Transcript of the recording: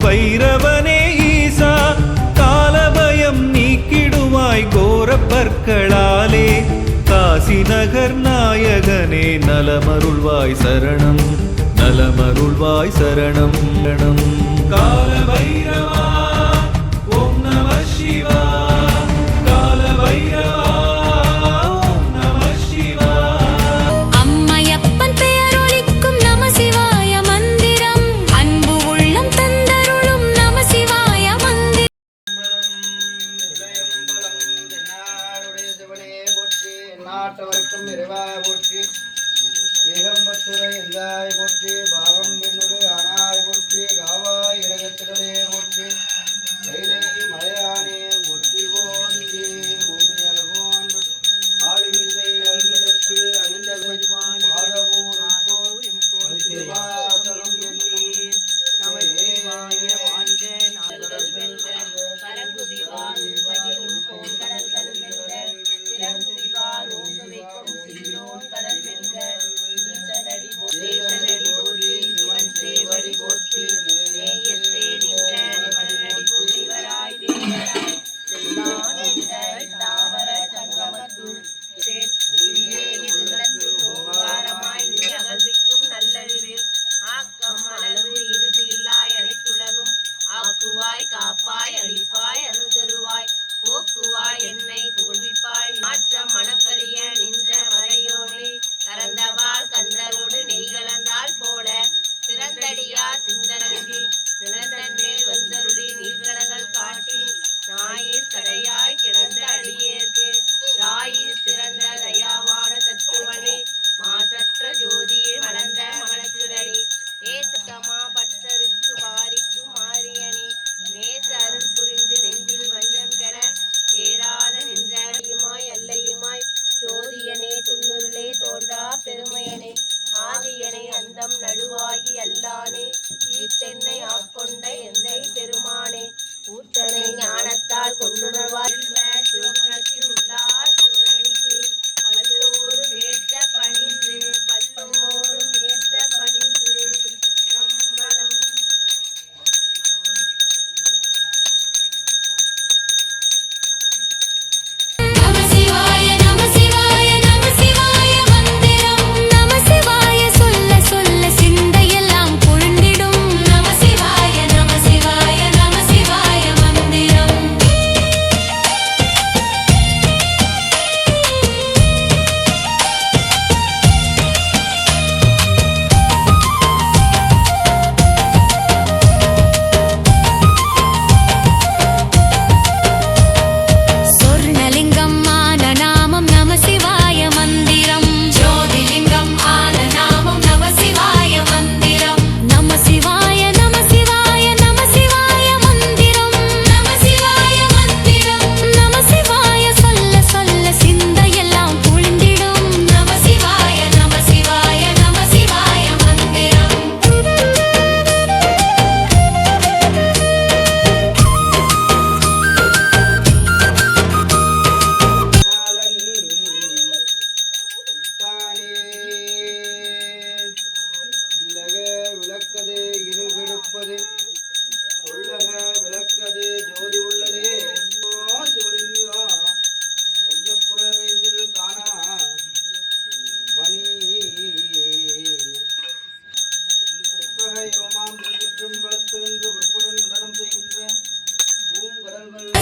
பைரவனே ஈசா காலபயம் நீக்கிடுவாய் கோரப்பற்களாலே காசி நகர் நாயகனே நலமருள்வாய் சரணம் நலமருள்வாய் சரணம் கால பைரவா ஓம் நம சிவா கால பைரவா ஓம் நம சிவா அம்மையப்பன் பெயரொலிக்கும் நம சிவாய மந்திரம் அன்பு உள்ளம் தந்தருளும் நம சிவாய மந்திரம் நாட்டவர்க்கும் இறைவா போற்றி ஏகம்பத்துரை எந்தாய் போற்றி பாகம் பெண்ணுரு ஆனாய் போற்றி காவாய் இரகத்திலே போற்றி கைலை மலையானே போற்றி போற்றி பூமி அழகோன் ஆளுமிசை அல்மிதற்கு அணிந்த பெருமான் மாதவோரும் சிவாசலம் காப்பாய் அழிப்பாய் அருள் தருவாய் போக்குவாய் என்னை புகழ்விப்பாய் மாற்றம் மனப்பறிய நின்ற மறையோனே கறந்தவாள் கந்தரோடு நெய் கலந்தால் போல சிறந்தடியா சிந்தனி நிலந்தன்மேல் வந்தருளி நீர்கடங்கள் காட்டி நாயிர் கடையாய் கிடந்த அடியேற்கு தாயிர் சிறந்த தயாவான தத்துவனே மாசற்ற ஜோதியை வளர்ந்த மனச்சுடரே ஏசமா பட்டருக்கு வாரிக்கு மாரியனே நேச அருள் புரிந்து நெஞ்சில் வஞ்சம் கெட சேராத நின்றையுமாய் அல்லையுமாய் ஜோதியனே துண்ணுருளே தோன்றா பெருமையனே ஆதியனே அந்தம் நடுவாகி அல்லானே ஈர்த்தென்னை ஆட்கொண்ட எந்தை பெருமானே ஊத்தனை ஞானத்தால் கொண்டுணர்வாய் சிவகுணத்தில் உள்ளார் சிவனடிக்கு பல்லோரும் ஏற்ற பணிந்து பல்லோரும் ஏற்ற பணிந்து திருச்சிற்றம்பலம் நடனம் செய்கின்ற பூங்கடல்கள்